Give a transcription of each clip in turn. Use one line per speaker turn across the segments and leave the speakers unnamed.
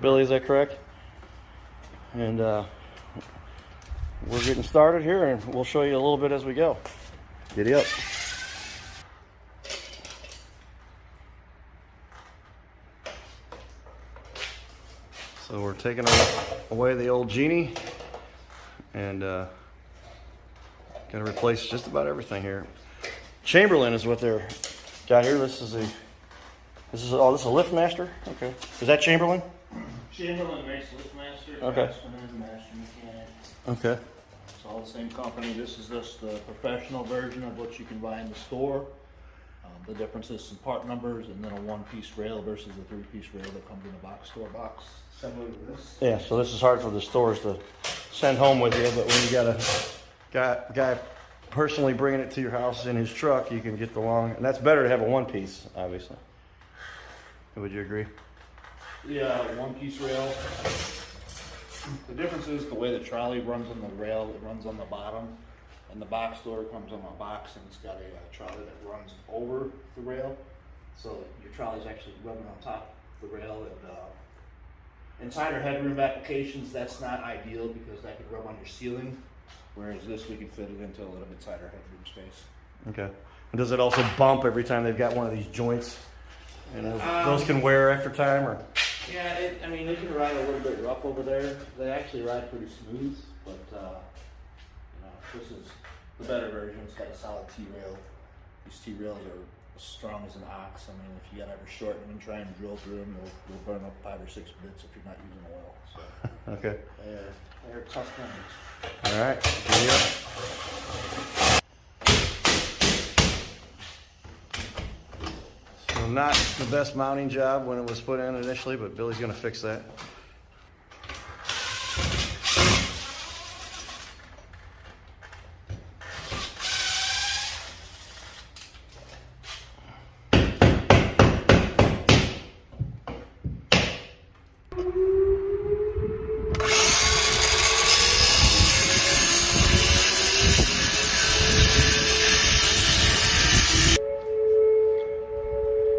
Billy, is that correct? And we're getting started here, and we'll show you a little bit as we go. Giddy up. So we're taking away the old Genie, and gonna replace just about everything here. Chamberlin is what they're got here. This is a LiftMaster. Okay, is that Chamberlin?
Chamberlin makes LiftMaster.
Okay.
Master Mechanic.
Okay.
It's all the same company. This is just the professional version of what you can buy in the store. The difference is some part numbers and then a one-piece rail versus a three-piece rail that comes in a box store box, similar to this.
Yeah, so this is hard for the stores to send home with you, but when you got a guy personally bringing it to your house in his truck, you can get the long, and that's better to have a one-piece, obviously. Would you agree?
Yeah, one-piece rail. The difference is the way the trolley runs on the rail, it runs on the bottom. And the box door comes on a box, and it's got a trolley that runs over the rail. So your trolley's actually rubbing on top of the rail. And inside our headroom applications, that's not ideal because that could rub on your ceiling. Whereas this, we can fit it into a little bit tighter headroom space.
Okay. And does it also bump every time they've got one of these joints? And those can wear after time, or?
Yeah, they can ride a little bit rough over there. They actually ride pretty smooth, but this is the better version. It's got a solid T-rail. These T-rails are as strong as an ox. I mean, if you gotta ever shorten them and try and drill through them, you'll burn up 5 or 6 bits if you're not using oil. So
okay.
They're tough things.
All right. Here you go. So not the best mounting job when it was put in initially, but Billy's gonna fix that.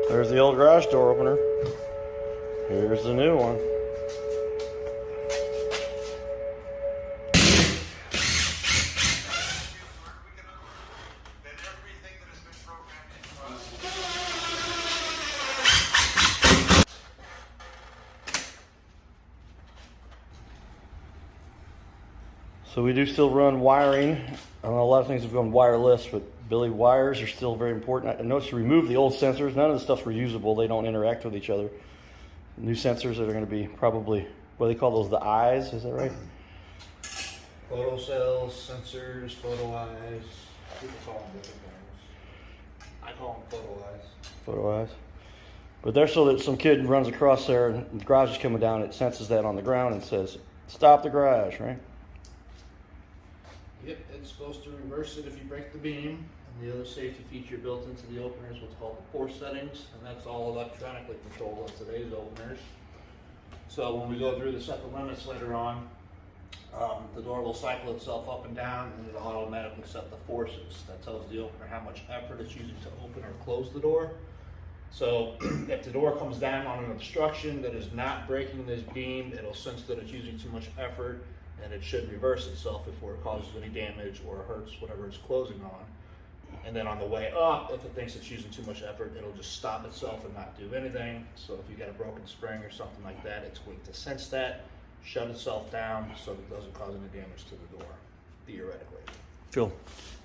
There's the old garage door opener. Here's the new one. So we do still run wiring. I know a lot of things have gone wireless, but Billy, wires are still very important. I noticed you remove the old sensors. None of the stuff's reusable. They don't interact with each other. New sensors that are going to be probably, what do they call those, the eyes? Is that right?
Photo cells, sensors, photo eyes. People call them different things. I call them photo eyes.
Photo eyes. But they're so that some kid runs across there and the garage is coming down. It senses that on the ground and says, stop the garage, right?
Yep, it's supposed to reverse it if you break the beam. And the other safety feature built into the opener is what's called the force settings, and that's all electronically controlled on today's openers. So when we go through to set the limits later on, the door will cycle itself up and down, and it'll automatically set the forces. That tells the opener how much effort it's using to open or close the door. So if the door comes down on an obstruction that is not breaking this beam, it'll sense that it's using too much effort, and it should reverse itself before it causes any damage or hurts whatever it's closing on. And then on the way up, if it thinks it's using too much effort, it'll just stop itself and not do anything. So if you got a broken spring or something like that, it's quick to sense that, shut itself down so it doesn't cause any damage to the door, theoretically.
Phil,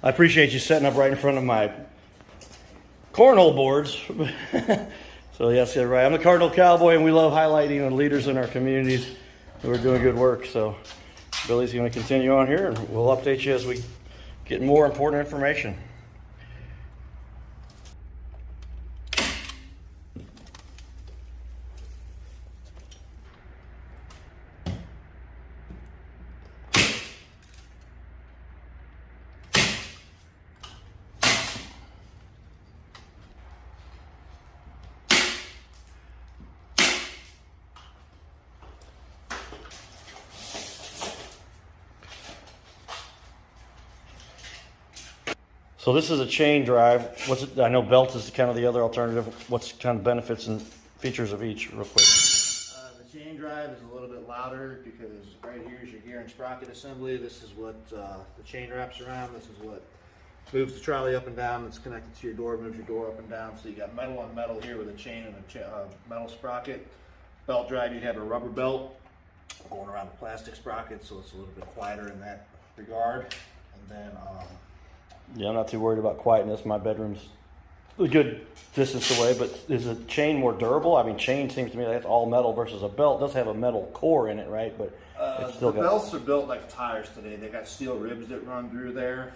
I appreciate you setting up right in front of my cornhole boards. So yes, you're right. I'm the Cardinal Cowboy, and we love highlighting the leaders in our communities who are doing good work. So Billy's going to continue on here, and we'll update you as we get more important information. So this is a chain drive. What's it? I know belt is kind of the other alternative. What's kind of benefits and features of each, real quick?
The chain drive is a little bit louder because right here is your gear and sprocket assembly. This is what the chain wraps around. This is what moves the trolley up and down. It's connected to your door, moves your door up and down. So you got metal on metal here with a chain and a metal sprocket. Belt drive, you have a rubber belt going around the plastic sprocket, so it's a little bit quieter in that regard. And then
yeah, I'm not too worried about quietness. My bedroom's a good distance away, but is a chain more durable? I mean, chain seems to me like it's all metal versus a belt. It does have a metal core in it, right? But it's still
the belts are built like tires today. They got steel ribs that run through there.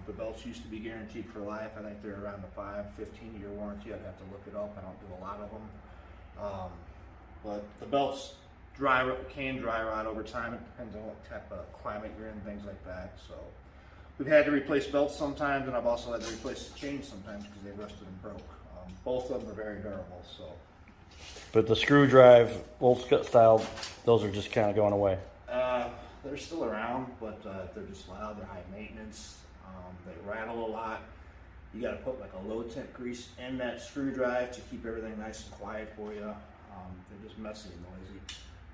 The belts used to be guaranteed for life. I think they're around the 15-year warranty. I'd have to look it up. I don't do a lot of them. But the belts can dry rot over time. It depends on what type of climate you're in, things like that. So we've had to replace belts sometimes, and I've also had to replace the chains sometimes because they rusted and broke. Both of them are very durable. So.
But the screw drive, old style, those are just kind of going away.
They're still around, but they're just loud. They're high maintenance. They rattle a lot. You got to put like a low temp grease in that screw drive to keep everything nice and quiet for you. They're just messy and noisy.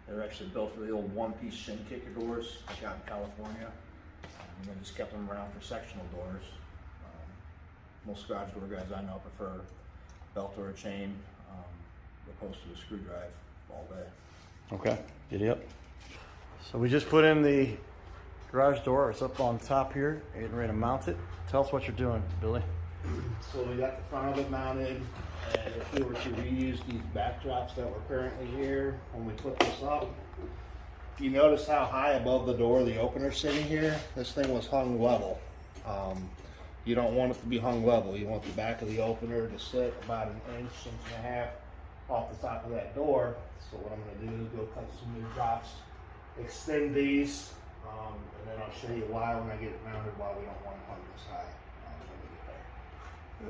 They're actually built for the old one-piece shin kicker doors I got in California. And they just kept them around for sectional doors. Most garage door guys I know prefer belt or a chain opposed to a screw drive all day.
Okay, giddy up. So we just put in the garage door. It's up on top here. Getting ready to mount it. Tell us what you're doing, Billy.
So we got the front of it mounted, and if we were to reuse these backdrops that were currently here, when we put this up, you notice how high above the door the opener's sitting here? This thing was hung level. You don't want it to be hung level. You want the back of the opener to sit about an inch and a half off the top of that door. So what I'm going to do is go cut some new drops, extend these, and then I'll show you why when I get it mounted, why we don't want it hung this high.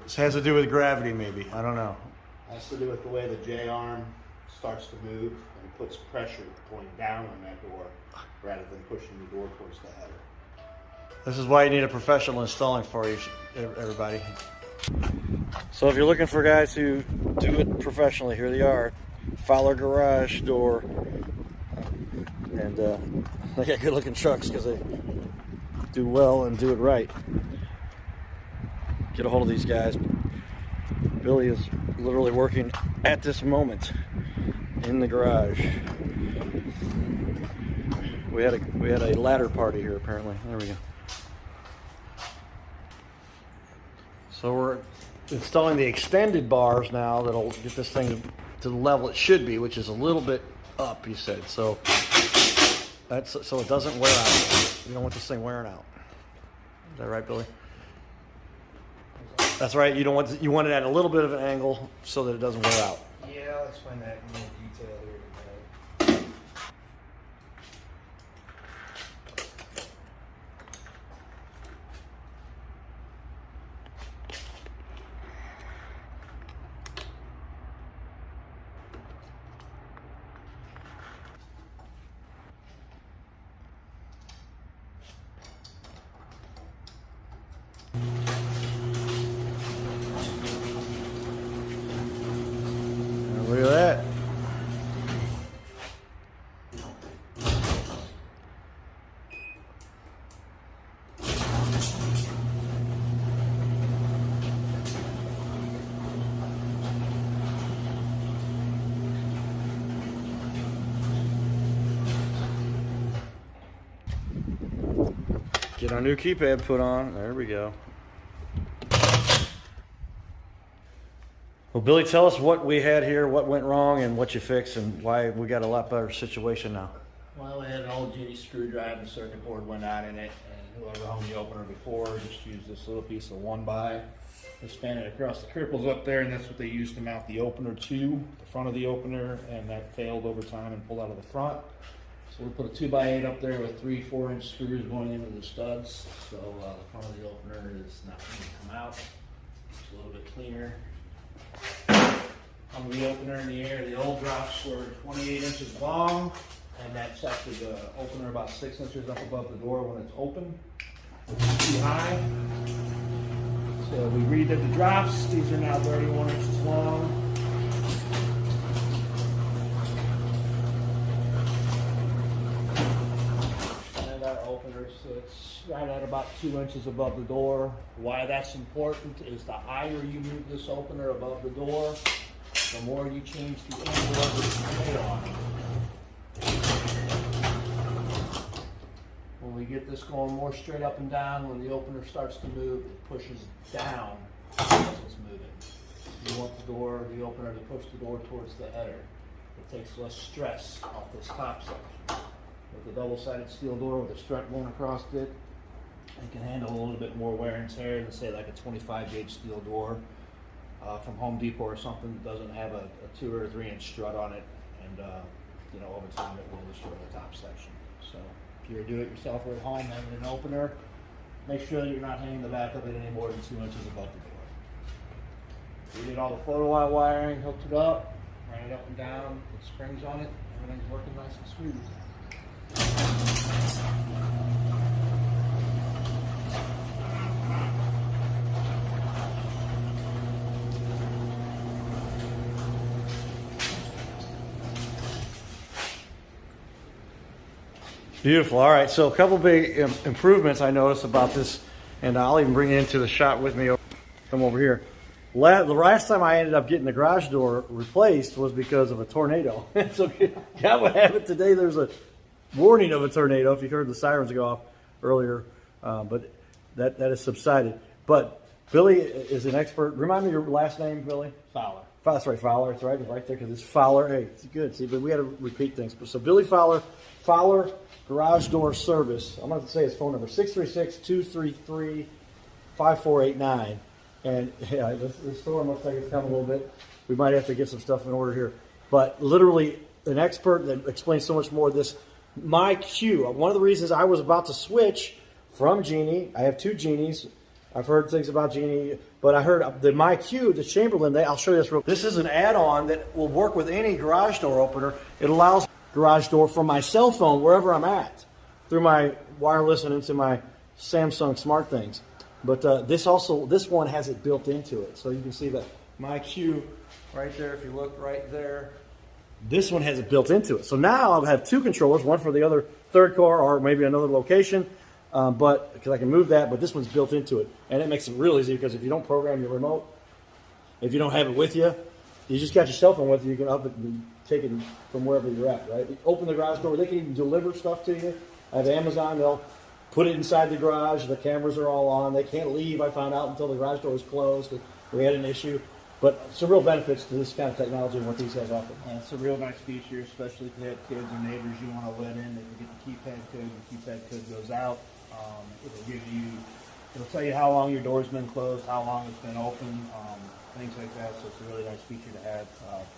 This has to do with gravity, maybe. I don't know.
Has to do with the way the J-arm starts to move and puts pressure going down on that door rather than pushing the door towards the header.
This is why you need a professional installing for you, everybody. So if you're looking for guys who do it professionally, here they are. Fowler Garage Door. And they got good looking trucks because they do well and do it right. Get a hold of these guys. Billy is literally working at this moment in the garage. We had a ladder party here apparently. There we go. So we're installing the extended bars now that'll get this thing to the level it should be, which is a little bit up, you said. So that's so it doesn't wear out. We don't want this thing wearing out. Is that right, Billy? That's right. You want it at a little bit of an angle so that it doesn't wear out.
Yeah, let's find that in more detail here.
Look at that. Get our new keypad put on. There we go. Well, Billy, tell us what we had here, what went wrong, and what you fixed, and why we got a lot better situation now.
Well, we had an old Genie screw drive, the circuit board went out in it, and whoever hung the opener before just used this little piece of 1x. They span it across the cripples up there, and that's what they used to mount the opener to, the front of the opener, and that failed over time and pulled out of the front. So we put a 2x8 up there with 3 4-inch screws going into the studs, so the front of the opener is not going to come out. It's a little bit cleaner. On the opener in the air, the old drops were 28 inches long, and that's actually the opener about 6 inches up above the door when it's open, which is too high. So we redid the drops. These are now 31 inches long. opener sits right at about 2 inches above the door. Why that's important is the higher you move this opener above the door, the more you change the angle of the tornado on it. When we get this going more straight up and down, when the opener starts to move, it pushes down as it's moving. You want the opener to push the door towards the header. It takes less stress off this top section. With the double-sided steel door with a strut going across it can handle a little bit more wear and tear than say like a 25 gauge steel door from Home Depot or something that doesn't have a 2 or 3 inch strut on it, and over time it will destroy the top section. So if you're a do-it-yourselfer at home having an opener, make sure that you're not hanging the back of it any more than 2 inches above the door. We did all the photo eye wiring, hooked it up, ran it up and down, put springs on it, everything's working nice and smooth.
Beautiful. All right, so a couple big improvements I noticed about this, and I'll even bring it into the shop with me. Come over here. The last time I ended up getting the garage door replaced was because of a tornado. So God would have it today. There's a warning of a tornado, if you heard the sirens go off earlier, but that has subsided. But Billy is an expert. Remind me your last name, Billy?
Fowler.
That's right, Fowler. It's right there because it's Fowler. Hey, it's good. See, but we got to repeat things. So Billy Fowler, Fowler Garage Door Service. I'm going to say his phone number, 636-233-5489. And yeah, this storm looks like it's coming a little bit. We might have to get some stuff in order here. But literally an expert that explains so much more of this. My Q, one of the reasons I was about to switch from Genie, I have 2 Genies. I've heard things about Genie, but I heard the My Q, the Chamberlin, I'll show you this real quick. This is an add-on that will work with any garage door opener. It allows garage door from my cell phone wherever I'm at through my wireless and into my Samsung smart things. But this one has it built into it. So you can see that My Q right there, if you look right there, this one has it built into it. So now I'll have 2 controllers, one for the other third car or maybe another location, but because I can move that, but this one's built into it. And it makes it real easy because if you don't program your remote, if you don't have it with you, you just got your cell phone with you, you can up it and take it from wherever you're at, right? You open the garage door, they can even deliver stuff to you. I have Amazon, they'll put it inside the garage, the cameras are all on, they can't leave, I found out, until the garage door is closed. We had an issue. But some real benefits to this kind of technology and what these guys offer.
And it's a real nice feature, especially if you have kids or neighbors you want to let in. They can get the keypad code. The keypad code goes out. It'll tell you how long your door's been closed, how long it's been open, things like that. So it's a really nice feature to have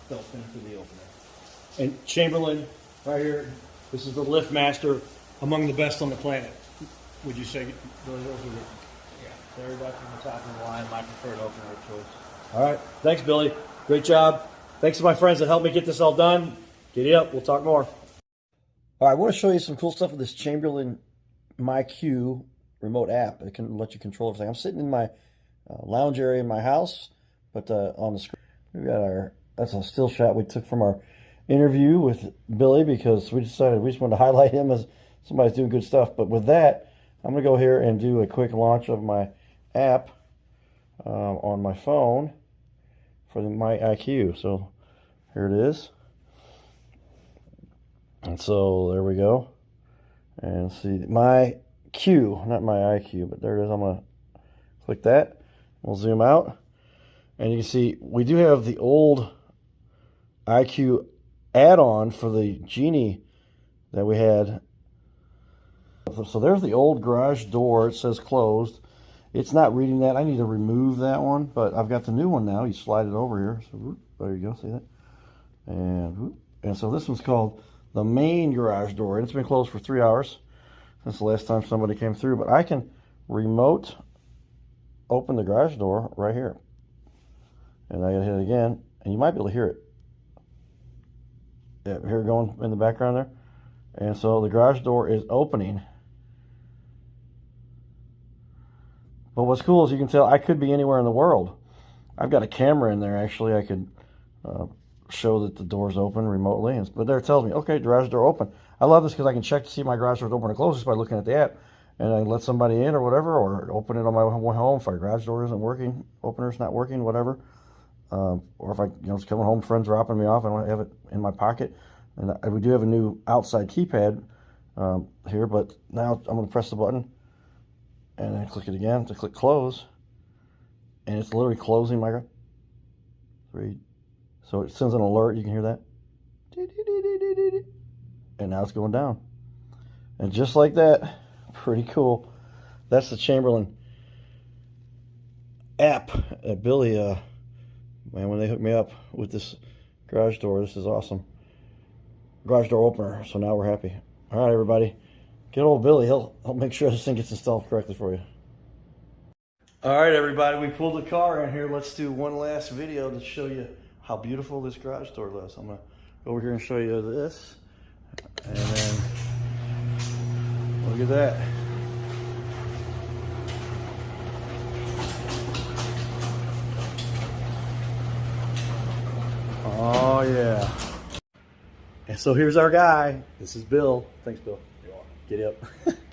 built into the opener.
And Chamberlin, right here, this is the lift master, among the best on the planet. Would you say?
Yeah, they're definitely top of the line. My preferred opener of choice.
All right. Thanks, Billy. Great job. Thanks to my friends that helped me get this all done. Giddy up. We'll talk more. All right. I want to show you some cool stuff with this Chamberlin My Q remote app. It can let you control everything. I'm sitting in my lounge area in my house, but on the screen, we've got that's a still shot we took from our interview with Billy because we decided we just wanted to highlight him as somebody's doing good stuff. But with that, I'm going to go here and do a quick launch of my app on my phone for my IQ. So here it is. And so there we go. And see my Q, not my IQ, but there it is. I'm going to click that. We'll zoom out. And you can see we do have the old IQ add-on for the Genie that we had. So there's the old garage door. It says closed. It's not reading that. I need to remove that one, but I've got the new one now. You slide it over here. So whoop, there you go. See that? And whoop. And so this one's called the main garage door. And it's been closed for 3 hours since the last time somebody came through. But I can remote open the garage door right here. And I gotta hit it again. And you might be able to hear it. Yeah, hear it going in the background there. And so the garage door is opening. But what's cool is you can tell I could be anywhere in the world. I've got a camera in there actually. I could show that the door's open remotely. But there it tells me, okay, garage door open. I love this because I can check to see my garage door's open or closed just by looking at the app. And I can let somebody in or whatever, or open it on my way home if my garage door isn't working, opener's not working, whatever. Or if I just coming home, friends dropping me off, I don't have it in my pocket. And we do have a new outside keypad here, but now I'm going to press the button and then click it again to click close. And it's literally closing my garage. So it sends an alert, you can hear that. And now it's going down. And just like that, pretty cool. That's the Chamberlin app that Billy, man, when they hooked me up with this garage door, this is awesome. Garage door opener, so now we're happy. All right, everybody, get old Billy. He'll make sure this thing gets installed correctly for you. All right, everybody, we pulled the car in here. Let's do one last video to show you how beautiful this garage door looks. I'm gonna go over here and show you this, and then look at that. Oh yeah. And so here's our guy. This is Bill. Thanks, Bill. Get up.